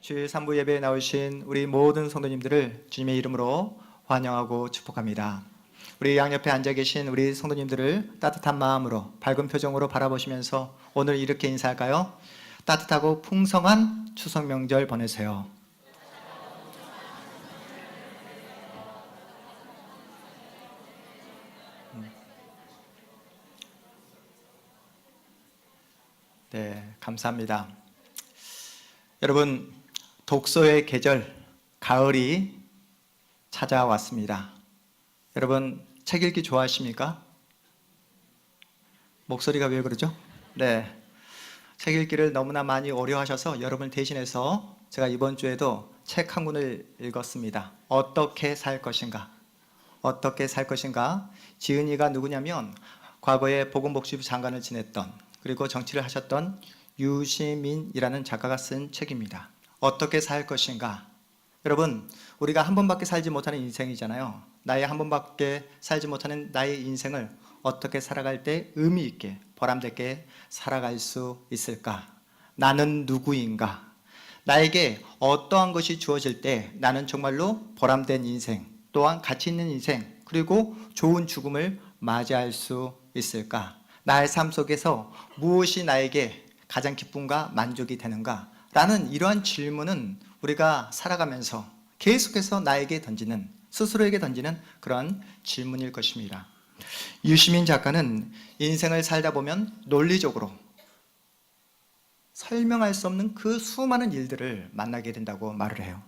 주일 3부 예배에 나오신 우리 모든 성도님들을 주님의 이름으로 환영하고 축복합니다. 우리 양옆에 앉아 계신 우리 성도님들을 따뜻한 마음으로 밝은 표정으로 바라보시면서 오늘 이렇게 인사할까요? 따뜻하고 풍성한 추석 명절 보내세요. 네, 감사합니다. 여러분, 독서의 계절, 가을이 찾아왔습니다. 여러분, 책 읽기 좋아하십니까? 목소리가 왜 그러죠? 네, 책 읽기를 너무나 많이 어려워하셔서 여러분을 대신해서 제가 이번 주에도 책 한 권을 읽었습니다. 어떻게 살 것인가? 어떻게 살 것인가? 지은이가 누구냐면 과거에 보건복지부 장관을 지냈던, 그리고 정치를 하셨던 유시민이라는 작가가 쓴 책입니다. 어떻게 살 것인가? 여러분, 우리가 한 번밖에 살지 못하는 인생이잖아요. 나의 한 번밖에 살지 못하는 나의 인생을 어떻게 살아갈 때 의미 있게 보람되게 살아갈 수 있을까? 나는 누구인가? 나에게 어떠한 것이 주어질 때 나는 정말로 보람된 인생, 또한 가치 있는 인생, 그리고 좋은 죽음을 맞이할 수 있을까? 나의 삶 속에서 무엇이 나에게 가장 기쁨과 만족이 되는가? 라는 이러한 질문은 우리가 살아가면서 계속해서 나에게 던지는, 스스로에게 던지는 그런 질문일 것입니다. 유시민 작가는 인생을 살다 보면 논리적으로 설명할 수 없는 그 수많은 일들을 만나게 된다고 말을 해요.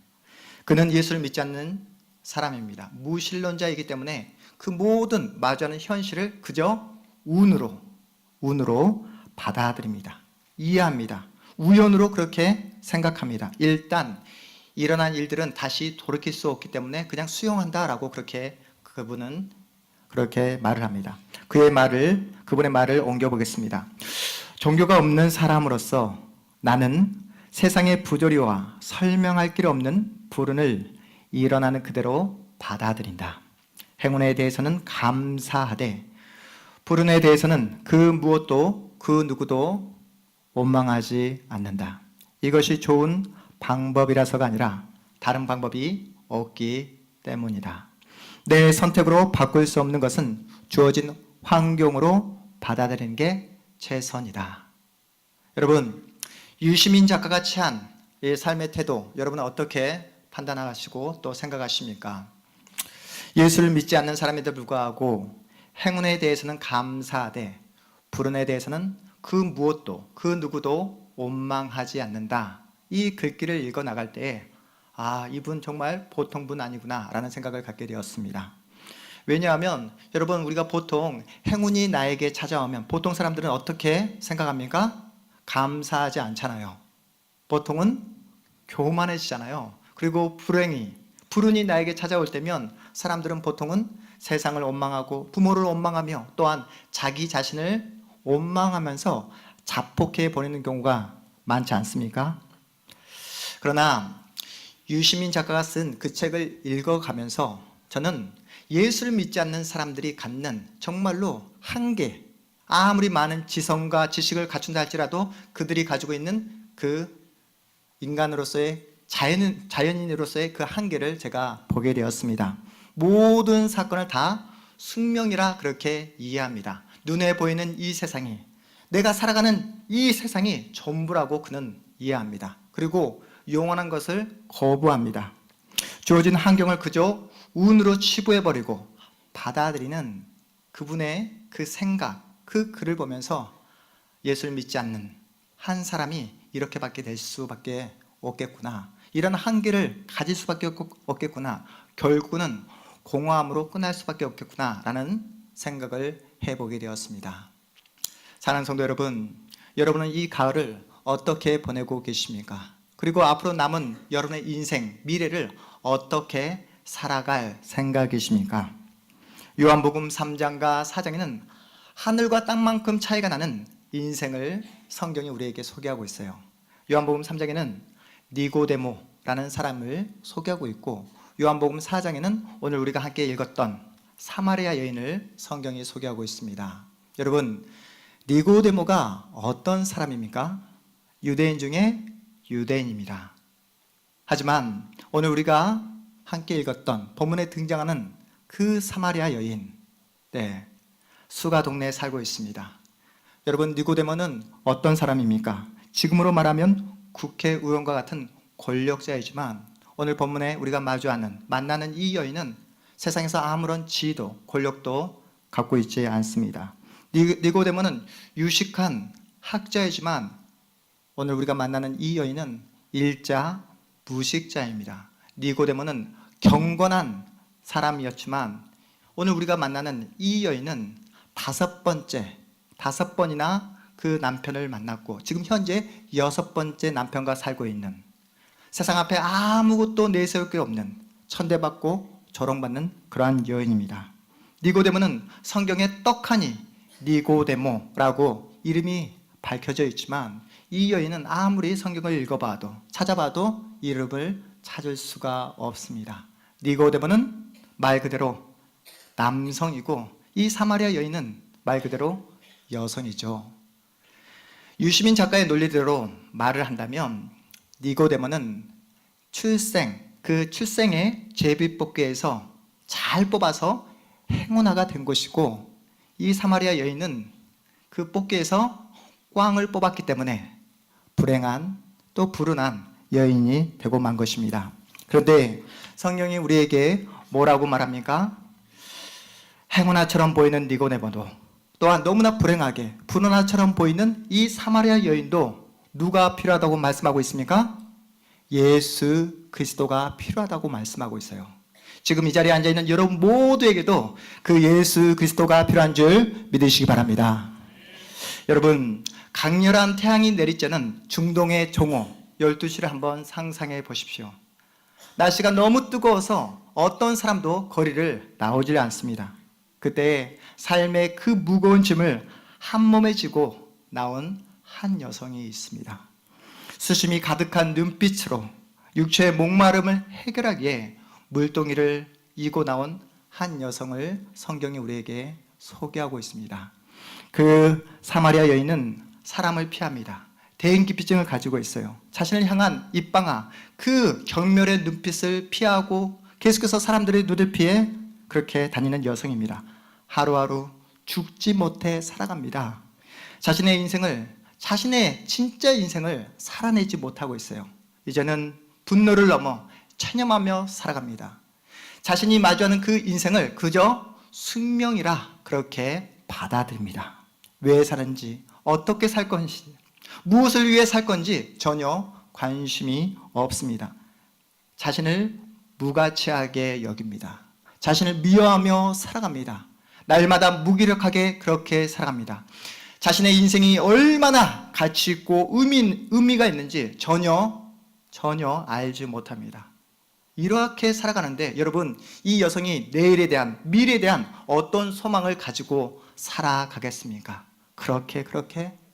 그는 예수를 믿지 않는 사람입니다. 무신론자이기 때문에 그 모든 마주하는 현실을 그저 운으로 받아들입니다. 이해합니다. 우연으로 그렇게 생각합니다. 일단 일어난 일들은 다시 돌이킬 수 없기 때문에 그냥 수용한다라고 그분은 그렇게 말을 합니다. 그분의 말을 옮겨보겠습니다. 종교가 없는 사람으로서 나는 세상의 부조리와 설명할 길 없는 불운을 일어나는 그대로 받아들인다. 행운에 대해서는 감사하되 불운에 대해서는 그 무엇도 그 누구도 원망하지 않는다. 이것이 좋은 방법이라서가 아니라 다른 방법이 없기 때문이다. 내 선택으로 바꿀 수 없는 것은 주어진 환경으로 받아들이는 게 최선이다. 여러분, 유시민 작가가 취한 이 삶의 태도, 여러분은 어떻게 판단하시고 또 생각하십니까? 예수를 믿지 않는 사람에도 불구하고 행운에 대해서는 감사하되 불운에 대해서는 그 무엇도 그 누구도 원망하지 않는다. 이 글귀를 읽어 나갈 때에 이분 정말 보통 분 아니구나 라는 생각을 갖게 되었습니다. 왜냐하면 여러분, 우리가 보통 행운이 나에게 찾아오면 보통 사람들은 어떻게 생각합니까? 감사하지 않잖아요. 보통은 교만해지잖아요. 그리고 불운이 나에게 찾아올 때면 사람들은 보통은 세상을 원망하고 부모를 원망하며 또한 자기 자신을 원망하면서 자폭해 버리는 경우가 많지 않습니까? 그러나 유시민 작가가 쓴 그 책을 읽어가면서 저는 예수를 믿지 않는 사람들이 갖는 정말로 한계, 아무리 많은 지성과 지식을 갖춘다 할지라도 그들이 가지고 있는 그 인간으로서의 자연인으로서의 그 한계를 제가 보게 되었습니다. 모든 사건을 다 숙명이라 그렇게 이해합니다. 눈에 보이는 이 세상이, 내가 살아가는 이 세상이 전부라고 그는 이해합니다. 그리고 영원한 것을 거부합니다. 주어진 환경을 그저 운으로 치부해버리고 받아들이는 그분의 그 생각, 그 글을 보면서 예수를 믿지 않는 한 사람이 이렇게밖에 될 수밖에 없겠구나, 이런 한계를 가질 수밖에 없겠구나, 결국은 공허함으로 끝날 수밖에 없겠구나 라는 생각을 해보게 되었습니다. 사랑하는 성도 여러분, 여러분은 이 가을을 어떻게 보내고 계십니까? 그리고 앞으로 남은 여러분의 인생, 미래를 어떻게 살아갈 생각이십니까? 요한복음 3장과 4장에는 하늘과 땅만큼 차이가 나는 인생을 성경이 우리에게 소개하고 있어요. 요한복음 3장에는 니고데모라는 사람을 소개하고 있고, 요한복음 4장에는 오늘 우리가 함께 읽었던 사마리아 여인을 성경이 소개하고 있습니다. 여러분, 니고데모가 어떤 사람입니까? 유대인 중에 유대인입니다. 하지만 오늘 우리가 함께 읽었던 본문에 등장하는 그 사마리아 여인, 수가 동네에 살고 있습니다. 여러분, 니고데모는 어떤 사람입니까? 지금으로 말하면 국회의원과 같은 권력자이지만 오늘 본문에 우리가 만나는 이 여인은 세상에서 아무런 지위도 권력도 갖고 있지 않습니다. 니고데모는 유식한 학자이지만 오늘 우리가 만나는 이 여인은 일자 무식자입니다. 니고데모는 경건한 사람이었지만 오늘 우리가 만나는 이 여인은 다섯 번이나 그 남편을 만났고 지금 현재 6번째 남편과 살고 있는, 세상 앞에 아무것도 내세울 게 없는, 천대받고 조롱받는 그러한 여인입니다. 니고데모는 성경에 떡하니 니고데모라고 이름이 밝혀져 있지만 이 여인은 아무리 성경을 읽어봐도 찾아봐도 이름을 찾을 수가 없습니다. 니고데모는 말 그대로 남성이고 이 사마리아 여인은 말 그대로 여성이죠. 유시민 작가의 논리대로 말을 한다면 니고데모는 출생의 제비뽑기에서 잘 뽑아서 행운아가 된 것이고 이 사마리아 여인은 그 뽑기에서 꽝을 뽑았기 때문에 불행한 또 불운한 여인이 되고 만 것입니다. 그런데 성경이 우리에게 뭐라고 말합니까? 행운아처럼 보이는 니고데모도 또한 너무나 불행하게 불운아처럼 보이는 이 사마리아 여인도 누가 필요하다고 말씀하고 있습니까? 예수 그리스도가 필요하다고 말씀하고 있어요. 지금 이 자리에 앉아있는 여러분 모두에게도 그 예수 그리스도가 필요한 줄 믿으시기 바랍니다. 여러분, 강렬한 태양이 내리쬐는 중동의 종호 12시를 한번 상상해 보십시오. 날씨가 너무 뜨거워서 어떤 사람도 거리를 나오질 않습니다. 그때 삶의 그 무거운 짐을 한 몸에 지고 나온 한 여성이 있습니다. 수심이 가득한 눈빛으로 육체의 목마름을 해결하기에 물동이를 이고 나온 한 여성을 성경이 우리에게 소개하고 있습니다. 그 사마리아 여인은 사람을 피합니다. 대인기피증을 가지고 있어요. 자신을 향한 입방아, 그 경멸의 눈빛을 피하고 계속해서 사람들의 눈을 피해 그렇게 다니는 여성입니다. 하루하루 죽지 못해 살아갑니다. 자신의 진짜 인생을 살아내지 못하고 있어요. 이제는 분노를 넘어 체념하며 살아갑니다. 자신이 마주하는 그 인생을 그저 숙명이라 그렇게 받아들입니다. 왜 사는지, 어떻게 살 건지, 무엇을 위해 살 건지 전혀 관심이 없습니다. 자신을 무가치하게 여깁니다. 자신을 미워하며 살아갑니다. 날마다 무기력하게 그렇게 살아갑니다. 자신의 인생이 얼마나 가치 있고 의미가 있는지 전혀 알지 못합니다. 이렇게 살아가는데 여러분, 이 여성이 내일에 대한, 미래에 대한 어떤 소망을 가지고 살아가겠습니까? 그렇게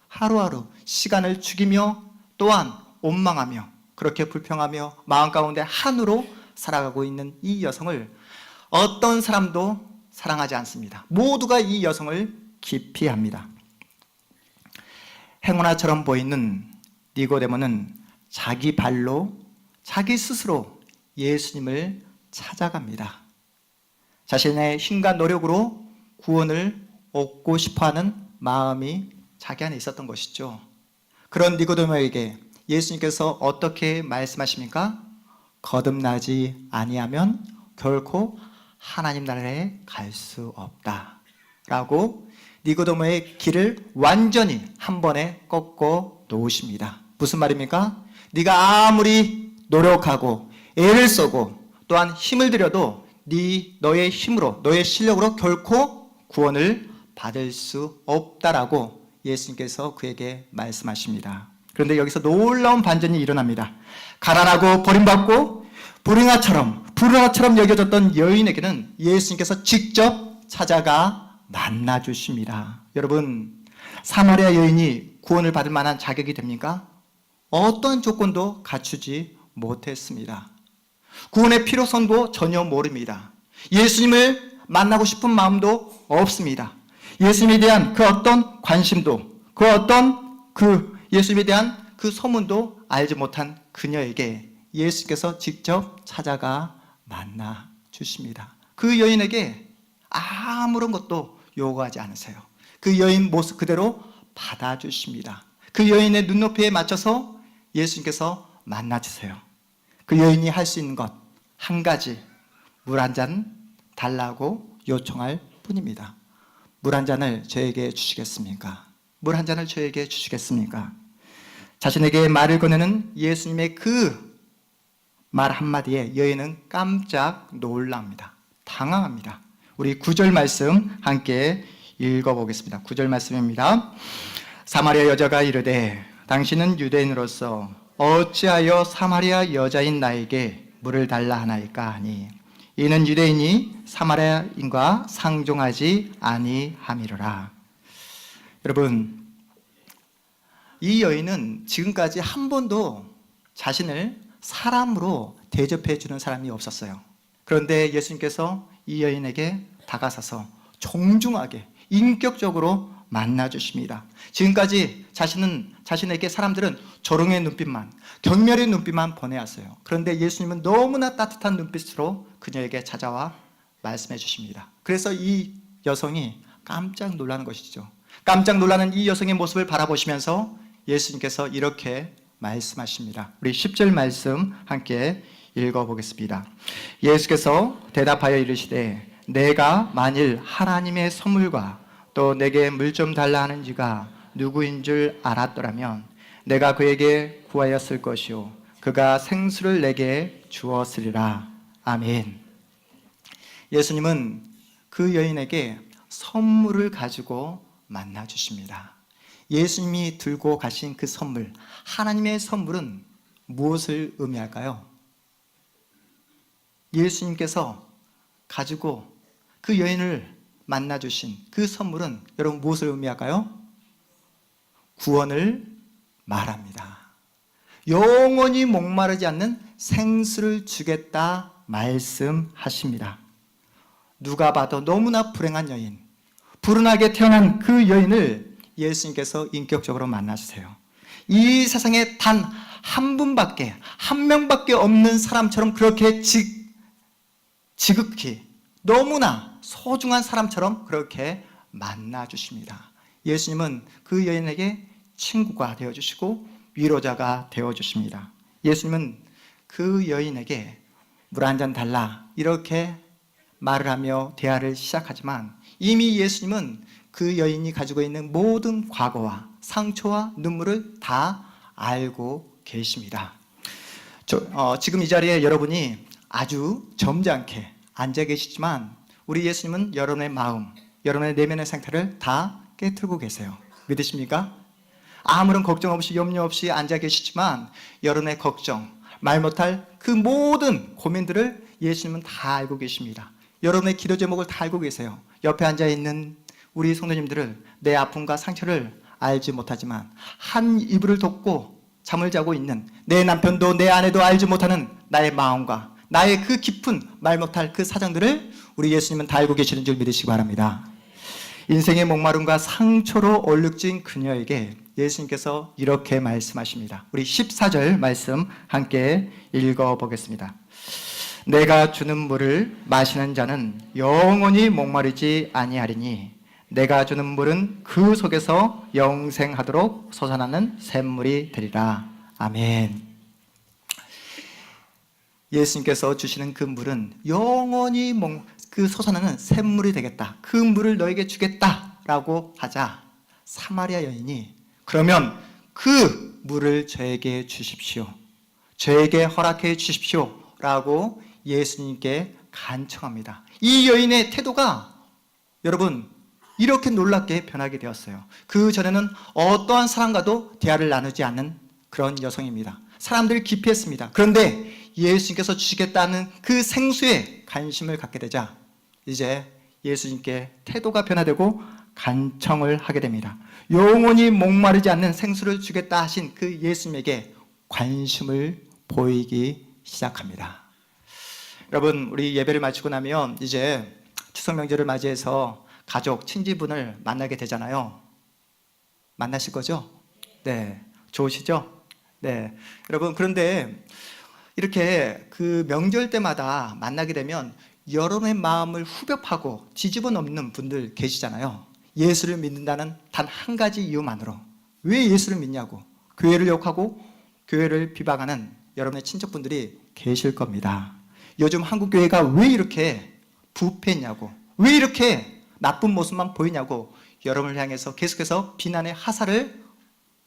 하루하루 시간을 죽이며 또한 원망하며 그렇게 불평하며 마음 가운데 한으로 살아가고 있는 이 여성을 어떤 사람도 사랑하지 않습니다. 모두가 이 여성을 기피합니다. 행운아처럼 보이는 니고데모는 자기 스스로 예수님을 찾아갑니다. 자신의 힘과 노력으로 구원을 얻고 싶어하는 마음이 자기 안에 있었던 것이죠. 그런 니고데모에게 예수님께서 어떻게 말씀하십니까? 거듭나지 아니하면 결코 하나님 나라에 갈 수 없다 라고 니고데모의 길을 완전히 한 번에 꺾어 놓으십니다. 무슨 말입니까? 네가 아무리 노력하고 애를 쓰고 또한 힘을 들여도 너의 힘으로, 너의 실력으로 결코 구원을 받을 수 없다라고 예수님께서 그에게 말씀하십니다. 그런데 여기서 놀라운 반전이 일어납니다. 가난하고 버림받고 불운아처럼 여겨졌던 여인에게는 예수님께서 직접 찾아가 만나주십니다. 여러분, 사마리아 여인이 구원을 받을 만한 자격이 됩니까? 어떠한 조건도 갖추지 못했습니다. 구원의 필요성도 전혀 모릅니다. 예수님을 만나고 싶은 마음도 없습니다. 예수님에 대한 그 어떤 관심도, 예수님에 대한 그 소문도 알지 못한 그녀에게 예수께서 직접 찾아가 만나 주십니다. 그 여인에게 아무런 것도 요구하지 않으세요. 그 여인 모습 그대로 받아주십니다. 그 여인의 눈높이에 맞춰서 예수님께서 만나주세요. 그 여인이 할 수 있는 것 한 가지, 물 한 잔 달라고 요청할 뿐입니다. 물 한 잔을 저에게 주시겠습니까? 물 한 잔을 저에게 주시겠습니까? 자신에게 말을 건네는 예수님의 그 말 한마디에 여인은 깜짝 놀랍니다. 당황합니다. 우리 9절 말씀 함께 읽어보겠습니다. 9절 말씀입니다. 사마리아 여자가 이르되 당신은 유대인으로서 어찌하여 사마리아 여자인 나에게 물을 달라 하나이까 하니 이는 유대인이 사마리아인과 상종하지 아니함이로라. 여러분, 이 여인은 지금까지 한 번도 자신을 사람으로 대접해 주는 사람이 없었어요. 그런데 예수님께서 이 여인에게 다가서서 정중하게 인격적으로 만나 주십니다. 지금까지 자신에게 사람들은 조롱의 눈빛만, 경멸의 눈빛만 보내왔어요. 그런데 예수님은 너무나 따뜻한 눈빛으로 그녀에게 찾아와 말씀해 주십니다. 그래서 이 여성이 깜짝 놀라는 것이죠. 깜짝 놀라는 이 여성의 모습을 바라보시면서 예수님께서 이렇게 말씀하십니다. 우리 10절 말씀 함께 읽어보겠습니다. 예수께서 대답하여 이르시되 내가 만일 하나님의 선물과 또 내게 물 좀 달라 하는 이가 누구인 줄 알았더라면 내가 그에게 구하였을 것이요 그가 생수를 내게 주었으리라. 아멘. 예수님은 그 여인에게 선물을 가지고 만나 주십니다. 예수님이 들고 가신 그 선물, 하나님의 선물은 무엇을 의미할까요? 예수님께서 가지고 그 여인을 만나 주신 그 선물은 여러분 무엇을 의미할까요? 구원을 말합니다. 영원히 목마르지 않는 생수를 주겠다 말씀하십니다. 누가 봐도 너무나 불행한 여인, 불운하게 태어난 그 여인을 예수님께서 인격적으로 만나주세요. 이 세상에 단 한 분밖에, 한 명밖에 없는 사람처럼 그렇게 지극히 너무나 소중한 사람처럼 그렇게 만나주십니다. 예수님은 그 여인에게 친구가 되어주시고 위로자가 되어주십니다. 예수님은 그 여인에게 물 한 잔 달라 이렇게 말을 하며 대화를 시작하지만 이미 예수님은 그 여인이 가지고 있는 모든 과거와 상처와 눈물을 다 알고 계십니다. 지금 이 자리에 여러분이 아주 점잖게 앉아 계시지만 우리 예수님은 여러분의 마음, 여러분의 내면의 상태를 다 깨트리고 계세요. 믿으십니까? 아무런 걱정 없이 염려 없이 앉아 계시지만 여러분의 걱정, 말 못할 그 모든 고민들을 예수님은 다 알고 계십니다. 여러분의 기도 제목을 다 알고 계세요. 옆에 앉아 있는 우리 성도님들을 내 아픔과 상처를 알지 못하지만 한 이불을 덮고 잠을 자고 있는 내 남편도 내 아내도 알지 못하는 나의 마음과 나의 그 깊은 말 못할 그 사정들을 우리 예수님은 다 알고 계시는 줄 믿으시기 바랍니다. 인생의 목마름과 상처로 얼룩진 그녀에게 예수님께서 이렇게 말씀하십니다. 우리 14절 말씀 함께 읽어보겠습니다. 내가 주는 물을 마시는 자는 영원히 목마르지 아니하리니 내가 주는 물은 그 속에서 영생하도록 솟아나는 샘물이 되리라. 아멘. 예수님께서 주시는 그 물은 영원히 그 솟아나는 샘물이 되겠다. 그 물을 너에게 주겠다라고 하자 사마리아 여인이 그러면 그 물을 저에게 주십시오. 저에게 허락해 주십시오. 라고 예수님께 간청합니다. 이 여인의 태도가 여러분 이렇게 놀랍게 변하게 되었어요. 그 전에는 어떠한 사람과도 대화를 나누지 않는 그런 여성입니다. 사람들이 기피했습니다. 그런데 예수님께서 주시겠다는 그 생수에 관심을 갖게 되자 이제 예수님께 태도가 변화되고 간청을 하게 됩니다. 영원히 목마르지 않는 생수를 주겠다 하신 그 예수님에게 관심을 보이기 시작합니다. 여러분, 우리 예배를 마치고 나면 이제 추석 명절을 맞이해서 가족, 친지분을 만나게 되잖아요. 만나실 거죠? 네. 좋으시죠? 네. 여러분, 그런데 이렇게 그 명절 때마다 만나게 되면 여러분의 마음을 후벼 파고 뒤집어 놓는 분들 계시잖아요. 예수를 믿는다는 단 한 가지 이유만으로. 왜 예수를 믿냐고 교회를 욕하고 교회를 비방하는 여러분의 친척분들이 계실 겁니다. 요즘 한국 교회가 왜 이렇게 부패했냐고, 왜 이렇게 나쁜 모습만 보이냐고 여러분을 향해서 계속해서 비난의 화살을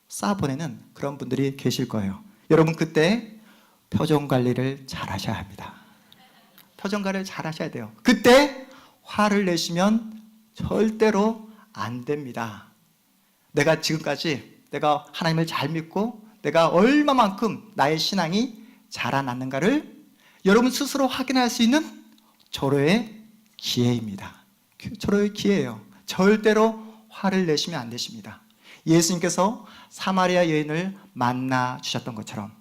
쏴보내는 그런 분들이 계실 거예요. 여러분 그때 표정 관리를 잘 하셔야 합니다. 표정 관리를 잘 하셔야 돼요. 그때 화를 내시면 절대로 안 됩니다. 내가 지금까지 내가 하나님을 잘 믿고 내가 얼마만큼 나의 신앙이 자라났는가를 여러분 스스로 확인할 수 있는 절호의 기회입니다. 절호의 기회예요. 절대로 화를 내시면 안 되십니다. 예수님께서 사마리아 여인을 만나 주셨던 것처럼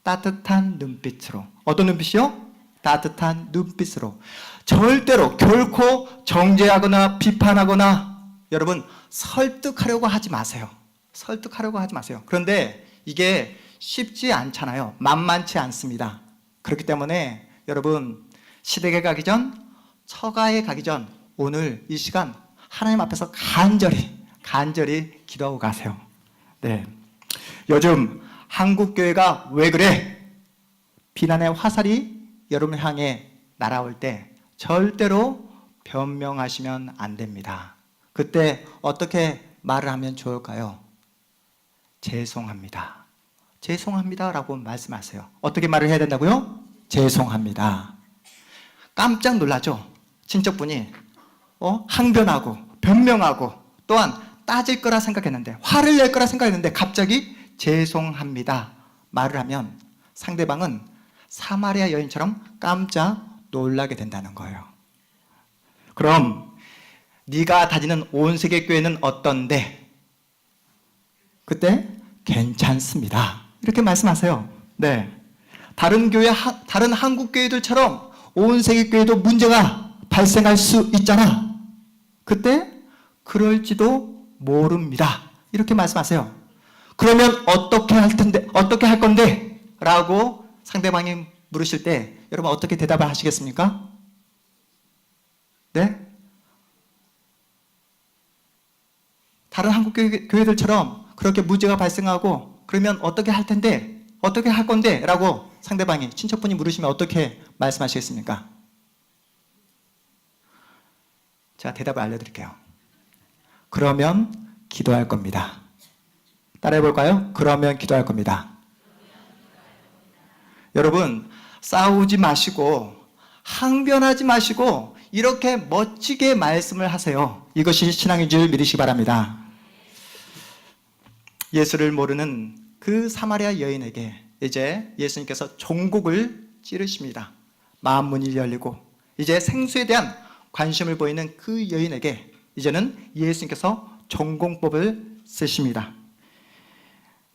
따뜻한 눈빛으로, 어떤 눈빛이요? 따뜻한 눈빛으로, 절대로 결코 정죄하거나 비판하거나 여러분 설득하려고 하지 마세요. 설득하려고 하지 마세요. 그런데 이게 쉽지 않잖아요. 만만치 않습니다. 그렇기 때문에 여러분 시댁에 가기 전, 처가에 가기 전 오늘 이 시간 하나님 앞에서 간절히 기도하고 가세요. 네. 요즘 한국 교회가 왜 그래? 비난의 화살이 여러분을 향해 날아올 때 절대로 변명하시면 안 됩니다. 그때 어떻게 말을 하면 좋을까요? 죄송합니다. 죄송합니다라고 말씀하세요. 어떻게 말을 해야 된다고요? 죄송합니다. 깜짝 놀라죠? 친척분이 항변하고 변명하고 또한 따질 거라 생각했는데, 화를 낼 거라 생각했는데 갑자기 죄송합니다 말을 하면 상대방은 사마리아 여인처럼 깜짝 놀라게 된다는 거예요. 그럼 네가 다니는 온 세계 교회는 어떤데? 그때 괜찮습니다 이렇게 말씀하세요. 네. 다른 교회, 다른 한국 교회들처럼 온 세계 교회도 문제가 발생할 수 있잖아. 그때 그럴지도 모릅니다 이렇게 말씀하세요. 그러면 어떻게 할 건데? 라고 상대방이 물으실 때 여러분 어떻게 대답을 하시겠습니까? 네? 다른 한국 교회들처럼 그렇게 문제가 발생하고 그러면 어떻게 할 텐데? 어떻게 할 건데? 라고 상대방이, 친척분이 물으시면 어떻게 말씀하시겠습니까? 제가 대답을 알려드릴게요. 그러면 기도할 겁니다. 따라해 볼까요? 그러면 기도할 겁니다. 여러분 싸우지 마시고 항변하지 마시고 이렇게 멋지게 말씀을 하세요. 이것이 신앙인 줄 믿으시기 바랍니다. 예수를 모르는 그 사마리아 여인에게 이제 예수님께서 종곡을 찌르십니다. 마음 문이 열리고 이제 생수에 대한 관심을 보이는 그 여인에게 이제는 예수님께서 종공법을 쓰십니다.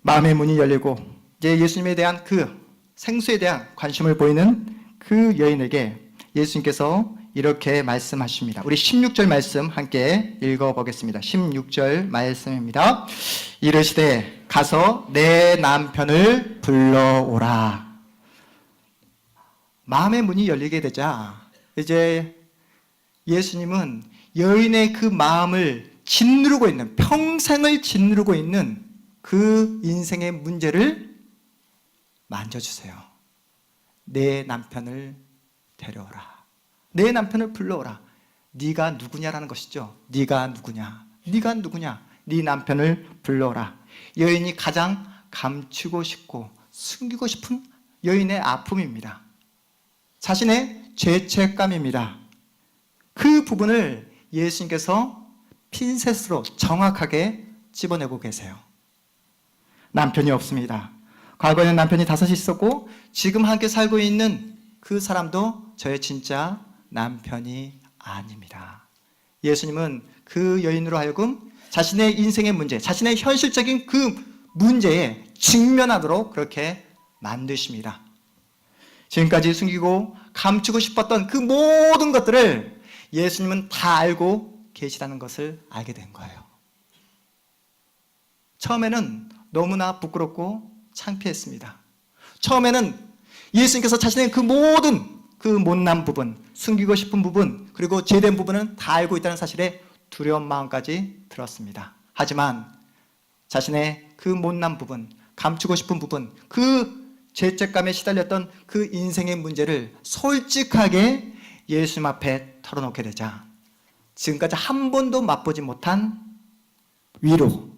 마음의 문이 열리고 이제 예수님에 대한 그 생수에 대한 관심을 보이는 그 여인에게 예수님께서 이렇게 말씀하십니다. 우리 16절 말씀 함께 읽어보겠습니다. 16절 말씀입니다. 이르시되 가서 내 남편을 불러오라. 마음의 문이 열리게 되자 이제 예수님은 여인의 그 마음을 짓누르고 있는, 평생을 짓누르고 있는 그 인생의 문제를 만져주세요. 내 남편을 데려오라. 내 남편을 불러오라. 네가 누구냐라는 것이죠. 네가 누구냐? 네가 누구냐? 네 남편을 불러오라. 여인이 가장 감추고 싶고 숨기고 싶은 여인의 아픔입니다. 자신의 죄책감입니다. 그 부분을 예수님께서 핀셋으로 정확하게 집어내고 계세요. 남편이 없습니다. 과거에는 남편이 5이 있었고 지금 함께 살고 있는 그 사람도 저의 진짜 남편이 아닙니다. 예수님은 그 여인으로 하여금 자신의 인생의 문제, 자신의 현실적인 그 문제에 직면하도록 그렇게 만드십니다. 지금까지 숨기고 감추고 싶었던 그 모든 것들을 예수님은 다 알고 계시다는 것을 알게 된 거예요. 처음에는 너무나 부끄럽고 창피했습니다. 처음에는 예수님께서 자신의 그 모든 그 못난 부분, 숨기고 싶은 부분, 그리고 죄된 부분은 다 알고 있다는 사실에 두려운 마음까지 들었습니다. 하지만 자신의 그 못난 부분, 감추고 싶은 부분, 그 죄책감에 시달렸던 그 인생의 문제를 솔직하게 예수님 앞에 털어놓게 되자 지금까지 한 번도 맛보지 못한 위로,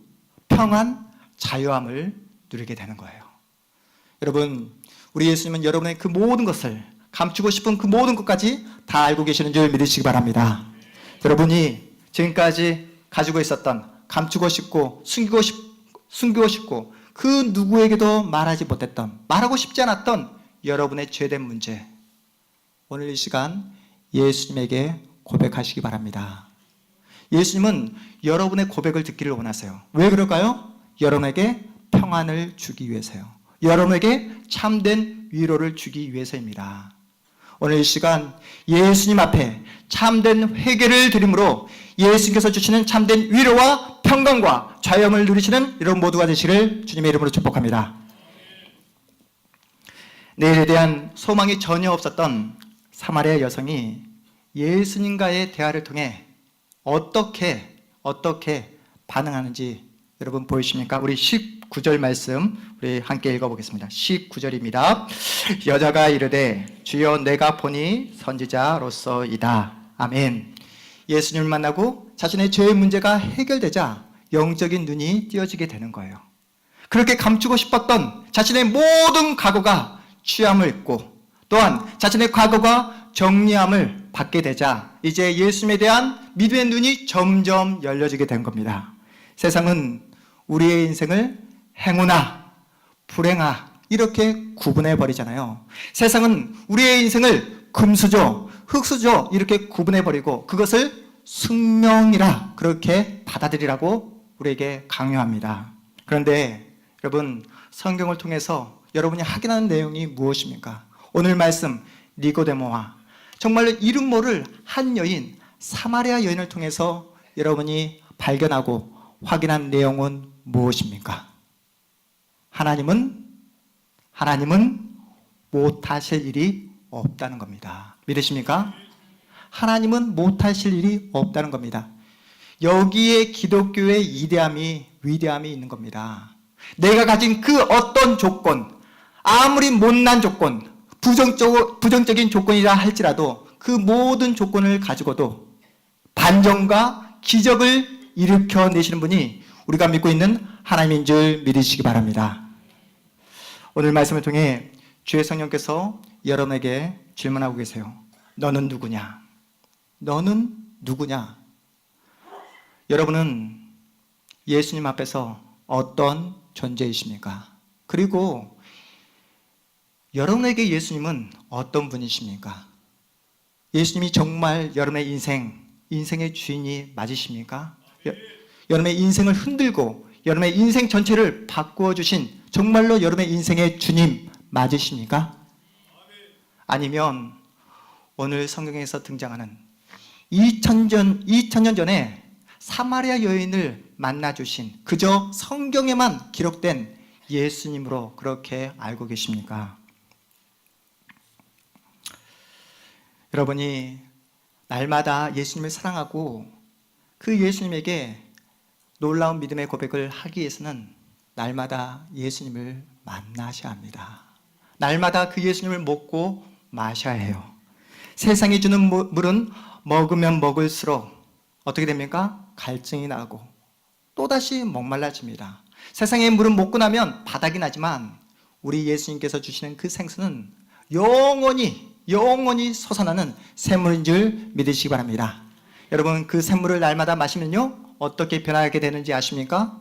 평안, 자유함을 누리게 되는 거예요. 여러분, 우리 예수님은 여러분의 그 모든 것을, 감추고 싶은 그 모든 것까지 다 알고 계시는 줄 믿으시기 바랍니다. 여러분이 지금까지 가지고 있었던, 감추고 싶고 숨기고 싶고 그 누구에게도 말하지 못했던, 말하고 싶지 않았던 여러분의 죄된 문제, 오늘 이 시간 예수님에게 고백하시기 바랍니다. 예수님은 여러분의 고백을 듣기를 원하세요. 왜 그럴까요? 여러분에게 평안을 주기 위해서요. 여러분에게 참된 위로를 주기 위해서입니다. 오늘 이 시간 예수님 앞에 참된 회개를 드림으로 예수님께서 주시는 참된 위로와 평강과 자유함을 누리시는 여러분 모두가 되시기를 주님의 이름으로 축복합니다. 내일에 대한 소망이 전혀 없었던 사마리아 여성이 예수님과의 대화를 통해 어떻게 반응하는지 여러분 보이십니까? 우리 19절 말씀 우리 함께 읽어보겠습니다. 19절입니다. 여자가 이르되 주여 내가 보니 선지자로서이다. 아멘. 예수님을 만나고 자신의 죄의 문제가 해결되자 영적인 눈이 띄어지게 되는 거예요. 그렇게 감추고 싶었던 자신의 모든 과거가 취함을 입고 또한 자신의 과거가 정리함을 받게 되자 이제 예수님에 대한 믿음의 눈이 점점 열려지게 된 겁니다. 세상은 우리의 인생을 행우나 불행하 이렇게 구분해 버리잖아요. 세상은 우리의 인생을 금수저, 흙수저 이렇게 구분해 버리고 그것을 숙명이라 그렇게 받아들이라고 우리에게 강요합니다. 그런데 여러분, 성경을 통해서 여러분이 확인하는 내용이 무엇입니까? 오늘 말씀 니고데모와 정말로 이름 모를 한 여인, 사마리아 여인을 통해서 여러분이 발견하고 확인한 내용은 무엇입니까? 하나님은 못하실 일이 없다는 겁니다. 믿으십니까? 하나님은 못하실 일이 없다는 겁니다. 여기에 기독교의 위대함이 있는 겁니다. 내가 가진 그 어떤 조건, 아무리 못난 조건, 부정적인 조건이라 할지라도 그 모든 조건을 가지고도 반전과 기적을 일으켜내시는 분이 우리가 믿고 있는 하나님인 줄 믿으시기 바랍니다. 오늘 말씀을 통해 주의 성령께서 여러분에게 질문하고 계세요. 너는 누구냐? 너는 누구냐? 여러분은 예수님 앞에서 어떤 존재이십니까? 그리고 여러분에게 예수님은 어떤 분이십니까? 예수님이 정말 여러분의 인생의 주인이 맞으십니까? 여러분의 인생을 흔들고 여러분의 인생 전체를 바꾸어 주신 정말로 여러분의 인생의 주님 맞으십니까? 아니면 오늘 성경에서 등장하는 2000년 전에 사마리아 여인을 만나주신 그저 성경에만 기록된 예수님으로 그렇게 알고 계십니까? 여러분이 날마다 예수님을 사랑하고 그 예수님에게 놀라운 믿음의 고백을 하기 위해서는 날마다 예수님을 만나셔야 합니다. 날마다 그 예수님을 먹고 마셔야 해요. 세상이 주는 물은 먹으면 먹을수록 어떻게 됩니까? 갈증이 나고 또다시 목말라집니다. 세상의 물은 먹고 나면 바닥이 나지만 우리 예수님께서 주시는 그 생수는 영원히 솟아나는 샘물인 줄 믿으시기 바랍니다. 여러분, 그 샘물을 날마다 마시면요 어떻게 변하게 되는지 아십니까?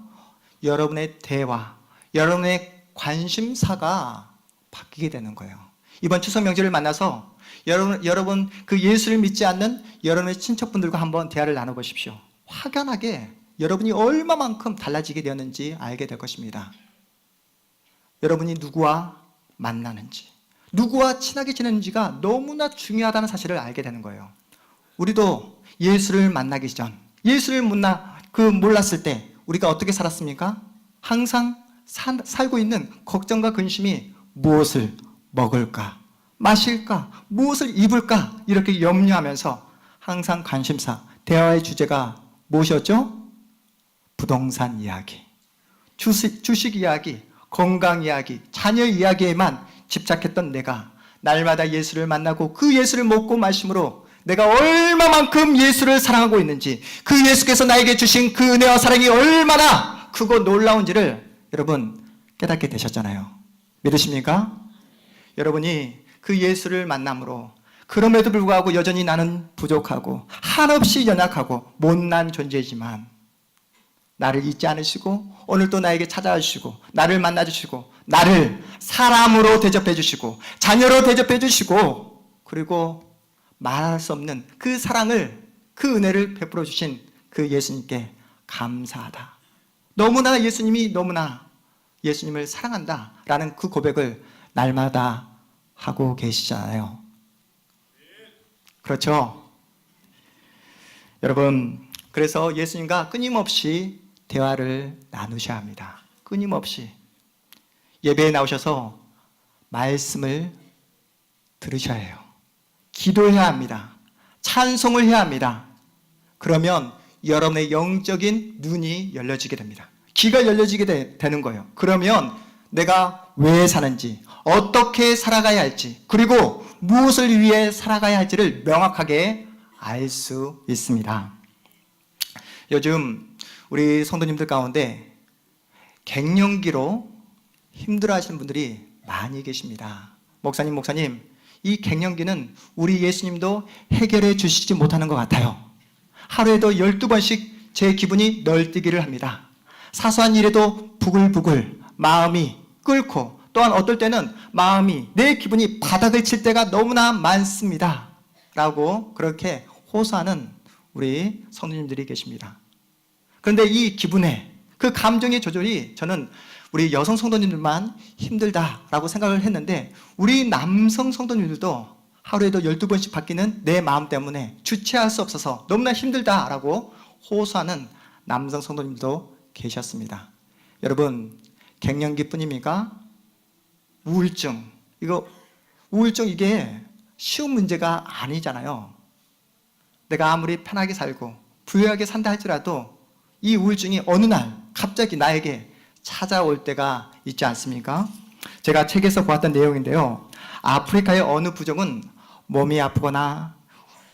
여러분의 대화, 여러분의 관심사가 바뀌게 되는 거예요. 이번 추석 명절을 만나서 여러분 그 예수를 믿지 않는 여러분의 친척분들과 한번 대화를 나눠보십시오. 확연하게 여러분이 얼마만큼 달라지게 되었는지 알게 될 것입니다. 여러분이 누구와 만나는지, 누구와 친하게 지내는지가 너무나 중요하다는 사실을 알게 되는 거예요. 우리도 예수를 만나기 전, 예수를 몰랐을 때 우리가 어떻게 살았습니까? 항상 살고 있는 걱정과 근심이 무엇을 먹을까, 마실까, 무엇을 입을까 이렇게 염려하면서 항상 관심사, 대화의 주제가 무엇이었죠? 부동산 이야기, 주식 이야기, 건강 이야기, 자녀 이야기에만 집착했던 내가 날마다 예수를 만나고 그 예수를 먹고 마심으로 내가 얼마만큼 예수를 사랑하고 있는지, 그 예수께서 나에게 주신 그 은혜와 사랑이 얼마나 크고 놀라운지를 여러분 깨닫게 되셨잖아요. 믿으십니까? 여러분이 그 예수를 만남으로 그럼에도 불구하고 여전히 나는 부족하고 한없이 연약하고 못난 존재이지만 나를 잊지 않으시고 오늘도 나에게 찾아와 주시고 나를 만나 주시고 나를 사람으로 대접해 주시고 자녀로 대접해 주시고 그리고 말할 수 없는 그 사랑을, 그 은혜를 베풀어 주신 그 예수님께 감사하다. 너무나 예수님이 너무나 예수님을 사랑한다 라는 그 고백을 날마다 하고 계시잖아요. 그렇죠? 여러분, 그래서 예수님과 끊임없이 대화를 나누셔야 합니다. 끊임없이 예배에 나오셔서 말씀을 들으셔야 해요. 기도해야 합니다. 찬송을 해야 합니다. 그러면 여러분의 영적인 눈이 열려지게 됩니다. 귀가 열려지게 되는 거예요. 그러면 내가 왜 사는지, 어떻게 살아가야 할지, 그리고 무엇을 위해 살아가야 할지를 명확하게 알 수 있습니다. 요즘 우리 성도님들 가운데 갱년기로 힘들어하시는 분들이 많이 계십니다. 목사님, 이 갱년기는 우리 예수님도 해결해 주시지 못하는 것 같아요. 하루에도 12번씩 제 기분이 널뛰기를 합니다. 사소한 일에도 부글부글 마음이 끓고, 또한 어떨 때는 마음이, 내 기분이 바닥을 칠 때가 너무나 많습니다 라고 그렇게 호소하는 우리 성도님들이 계십니다. 그런데 이 기분에, 그 감정의 조절이 저는 우리 여성 성도님들만 힘들다라고 생각을 했는데, 우리 남성 성도님들도 하루에도 12번씩 바뀌는 내 마음 때문에 주체할 수 없어서 너무나 힘들다라고 호소하는 남성 성도님도 계셨습니다. 여러분, 갱년기뿐입니까? 우울증, 우울증 이게 쉬운 문제가 아니잖아요. 내가 아무리 편하게 살고 부유하게 산다 할지라도 이 우울증이 어느 날 갑자기 나에게 찾아올 때가 있지 않습니까? 제가 책에서 보았던 내용인데요. 아프리카의 어느 부족은 몸이 아프거나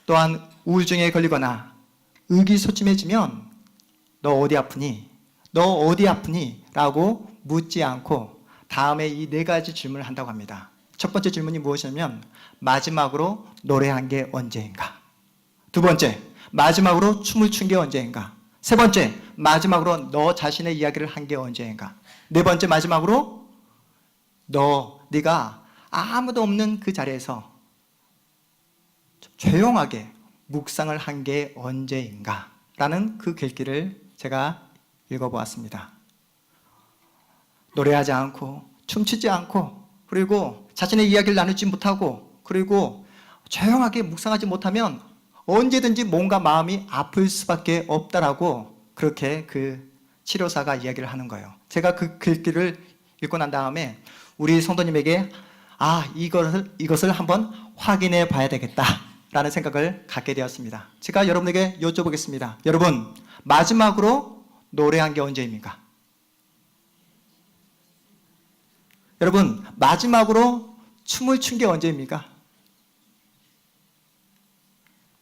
또한 우울증에 걸리거나 의기소침해지면 너 어디 아프니? 너 어디 아프니? 라고 묻지 않고 다음에 이 4가지 질문을 한다고 합니다. 첫 번째 질문이 무엇이냐면 마지막으로 노래한 게 언제인가? 두 번째, 마지막으로 춤을 춘 게 언제인가? 세 번째, 마지막으로 너 자신의 이야기를 한 게 언제인가? 네 번째, 마지막으로 네가 아무도 없는 그 자리에서 조용하게 묵상을 한 게 언제인가? 라는 그 글귀를 제가 읽어보았습니다. 노래하지 않고 춤추지 않고 그리고 자신의 이야기를 나누지 못하고 그리고 조용하게 묵상하지 못하면 언제든지 뭔가 마음이 아플 수밖에 없다라고 그렇게 그 치료사가 이야기를 하는 거예요. 제가 그 글귀를 읽고 난 다음에 우리 성도님에게 이것을 한번 확인해 봐야 되겠다라는 생각을 갖게 되었습니다. 제가 여러분에게 여쭤보겠습니다. 여러분, 마지막으로 노래한 게 언제입니까? 여러분, 마지막으로 춤을 춘 게 언제입니까?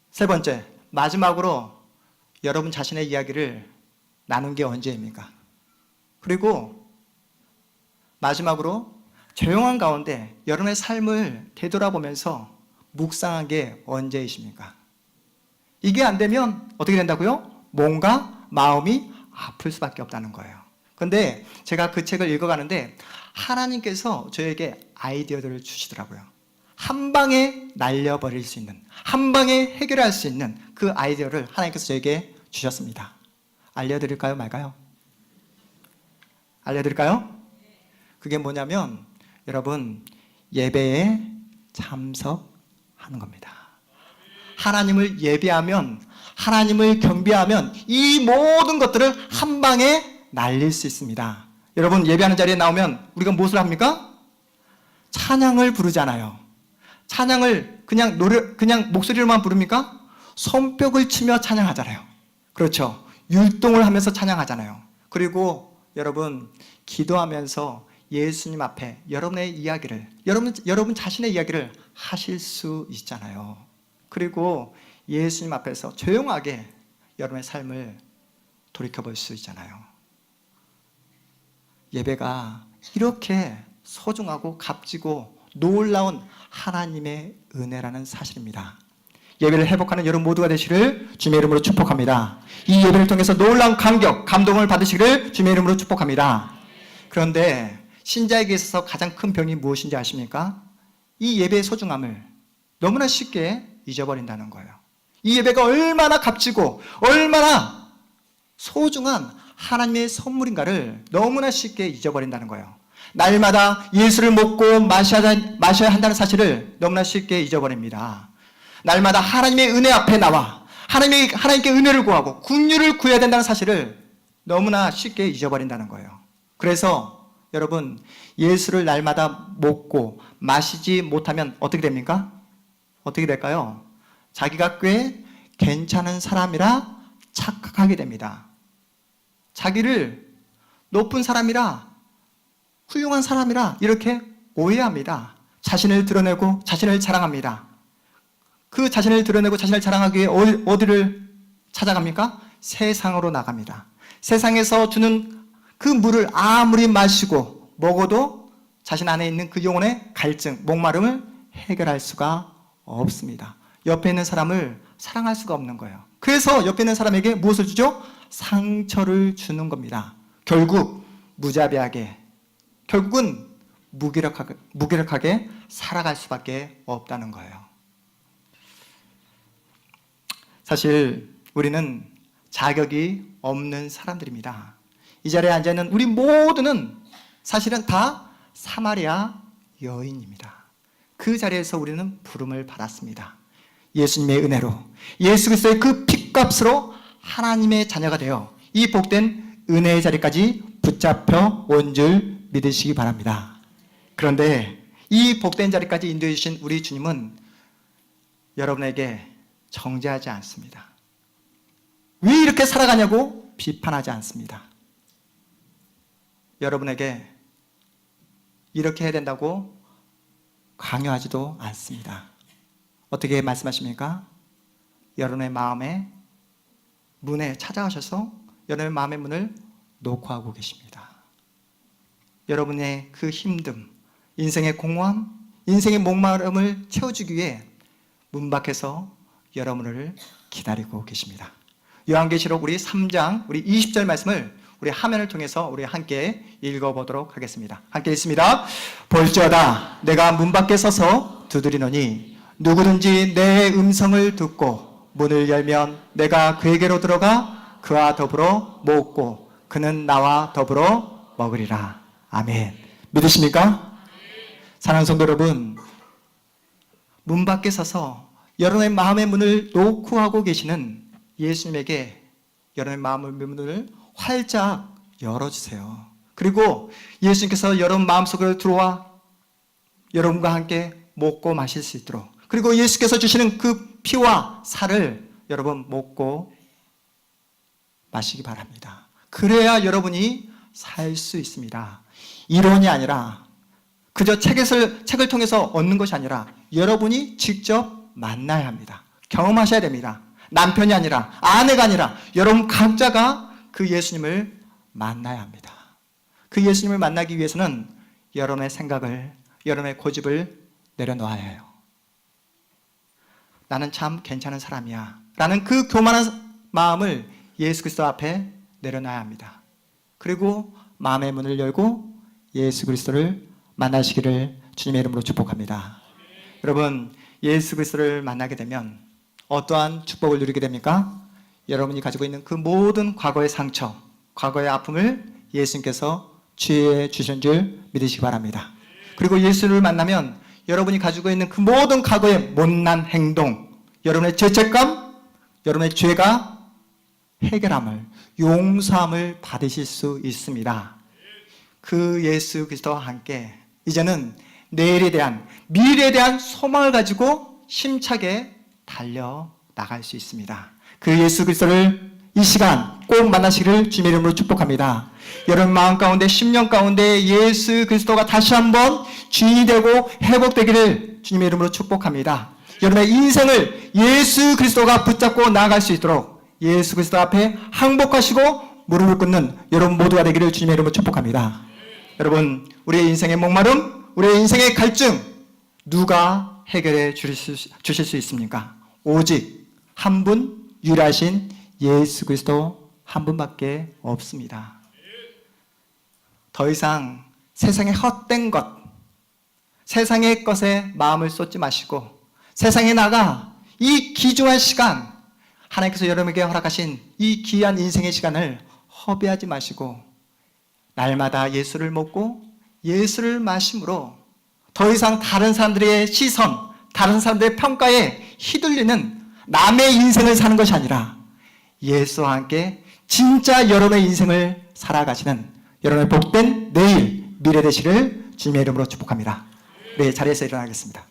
세 번째, 마지막으로 여러분 자신의 이야기를 나눈 게 언제입니까? 그리고 마지막으로 조용한 가운데 여러분의 삶을 되돌아보면서 묵상한 게 언제이십니까? 이게 안 되면 어떻게 된다고요? 뭔가 마음이 아플 수밖에 없다는 거예요. 그런데 제가 그 책을 읽어가는데 하나님께서 저에게 아이디어들을 주시더라고요. 한 방에 날려버릴 수 있는, 한 방에 해결할 수 있는 그 아이디어를 하나님께서 저에게 주셨습니다. 알려드릴까요? 말까요? 알려드릴까요? 그게 뭐냐면 여러분, 예배에 참석하는 겁니다. 하나님을 예배하면, 하나님을 경배하면 이 모든 것들을 한 방에 날릴 수 있습니다. 여러분, 예배하는 자리에 나오면 우리가 무엇을 합니까? 찬양을 부르잖아요. 찬양을 그냥 목소리로만 부릅니까? 손뼉을 치며 찬양하잖아요. 그렇죠. 율동을 하면서 찬양하잖아요. 그리고 여러분, 기도하면서 예수님 앞에 여러분의 이야기를, 여러분 자신의 이야기를 하실 수 있잖아요. 그리고 예수님 앞에서 조용하게 여러분의 삶을 돌이켜볼 수 있잖아요. 예배가 이렇게 소중하고 값지고 놀라운 하나님의 은혜라는 사실입니다. 예배를 회복하는 여러분 모두가 되시기를 주님의 이름으로 축복합니다. 이 예배를 통해서 놀라운 감동을 받으시기를 주님의 이름으로 축복합니다. 그런데 신자에게 있어서 가장 큰 병이 무엇인지 아십니까? 이 예배의 소중함을 너무나 쉽게 잊어버린다는 거예요. 이 예배가 얼마나 값지고 얼마나 소중한 하나님의 선물인가를 너무나 쉽게 잊어버린다는 거예요. 날마다 예수를 먹고 마셔야 한다는 사실을 너무나 쉽게 잊어버립니다. 날마다 하나님의 은혜 앞에 나와 하나님께 은혜를 구하고 긍휼을 구해야 된다는 사실을 너무나 쉽게 잊어버린다는 거예요. 그래서 여러분, 예수를 날마다 먹고 마시지 못하면 어떻게 됩니까? 어떻게 될까요? 자기가 꽤 괜찮은 사람이라 착각하게 됩니다. 자기를 높은 사람이라, 훌륭한 사람이라 이렇게 오해합니다. 자신을 드러내고 자신을 자랑합니다. 그 자신을 드러내고 자신을 자랑하기 위해 어디를 찾아갑니까? 세상으로 나갑니다. 세상에서 주는 그 물을 아무리 마시고 먹어도 자신 안에 있는 그 영혼의 갈증, 목마름을 해결할 수가 없습니다. 옆에 있는 사람을 사랑할 수가 없는 거예요. 그래서 옆에 있는 사람에게 무엇을 주죠? 상처를 주는 겁니다. 결국 무자비하게, 결국은 무기력하게 살아갈 수밖에 없다는 거예요. 사실 우리는 자격이 없는 사람들입니다. 이 자리에 앉아있는 우리 모두는 사실은 다 사마리아 여인입니다. 그 자리에서 우리는 부름을 받았습니다. 예수님의 은혜로, 예수 그리스도의 그 핏값으로 하나님의 자녀가 되어 이 복된 은혜의 자리까지 붙잡혀 온 줄 믿으시기 바랍니다. 그런데 이 복된 자리까지 인도해 주신 우리 주님은 여러분에게 정죄하지 않습니다. 왜 이렇게 살아가냐고 비판하지 않습니다. 여러분에게 이렇게 해야 된다고 강요하지도 않습니다. 어떻게 말씀하십니까? 여러분의 마음의 문에 찾아가셔서 여러분의 마음의 문을 노크하고 계십니다. 여러분의 그 힘듦, 인생의 공허함, 인생의 목마름을 채워주기 위해 문 밖에서 여러분을 기다리고 계십니다. 요한계시록 우리 3장 우리 20절 말씀을 우리 화면을 통해서 우리 함께 읽어보도록 하겠습니다. 함께 읽습니다. 볼지어다 내가 문 밖에 서서 두드리노니 누구든지 내 음성을 듣고 문을 열면 내가 그에게로 들어가 그와 더불어 먹고 그는 나와 더불어 먹으리라. 아멘. 믿으십니까? 사랑하는 성도 여러분, 문 밖에 서서 여러분의 마음의 문을 노크하고 계시는 예수님에게 여러분의 마음의 문을 활짝 열어주세요. 그리고 예수님께서 여러분 마음속으로 들어와 여러분과 함께 먹고 마실 수 있도록, 그리고 예수께서 주시는 그 피와 살을 여러분 먹고 마시기 바랍니다. 그래야 여러분이 살 수 있습니다. 이론이 아니라 그저 책을 통해서 얻는 것이 아니라 여러분이 직접 만나야 합니다. 경험하셔야 됩니다. 남편이 아니라, 아내가 아니라 여러분 각자가 그 예수님을 만나야 합니다. 그 예수님을 만나기 위해서는 여러분의 생각을, 여러분의 고집을 내려놓아야 해요. 나는 참 괜찮은 사람이야 라는 그 교만한 마음을 예수 그리스도 앞에 내려놔야 합니다. 그리고 마음의 문을 열고 예수 그리스도를 만나시기를 주님의 이름으로 축복합니다. 여러분, 예수 그리스도를 만나게 되면 어떠한 축복을 누리게 됩니까? 여러분이 가지고 있는 그 모든 과거의 상처, 과거의 아픔을 예수님께서 치유해 주신 줄 믿으시기 바랍니다. 그리고 예수를 만나면 여러분이 가지고 있는 그 모든 과거의 못난 행동, 여러분의 죄책감, 여러분의 죄가 해결함을, 용서함을 받으실 수 있습니다. 그 예수 그리스도와 함께 이제는 내일에 대한, 미래에 대한 소망을 가지고 힘차게 달려나갈 수 있습니다. 그 예수 그리스도를 이 시간 꼭 만나시기를 주님의 이름으로 축복합니다. 여러분 마음 가운데, 심령 가운데 예수 그리스도가 다시 한번 주인이 되고 회복되기를 주님의 이름으로 축복합니다. 여러분의 인생을 예수 그리스도가 붙잡고 나아갈 수 있도록 예수 그리스도 앞에 항복하시고 무릎을 꿇는 여러분 모두가 되기를 주님의 이름으로 축복합니다. 여러분, 우리의 인생의 목마름, 우리의 인생의 갈증 누가 해결해 주실 수 있습니까? 오직 한 분 유일하신 예수 그리스도 한 분밖에 없습니다. 더 이상 세상의 헛된 것, 세상의 것에 마음을 쏟지 마시고 세상에 나가 이 귀중한 시간, 하나님께서 여러분에게 허락하신 이 귀한 인생의 시간을 허비하지 마시고 날마다 예수를 먹고 예수를 마심으로 더 이상 다른 사람들의 시선, 다른 사람들의 평가에 휘둘리는 남의 인생을 사는 것이 아니라 예수와 함께 진짜 여러분의 인생을 살아가시는 여러분의 복된 내일, 미래 되시를 주님의 이름으로 축복합니다. 네, 자리에서 일어나겠습니다.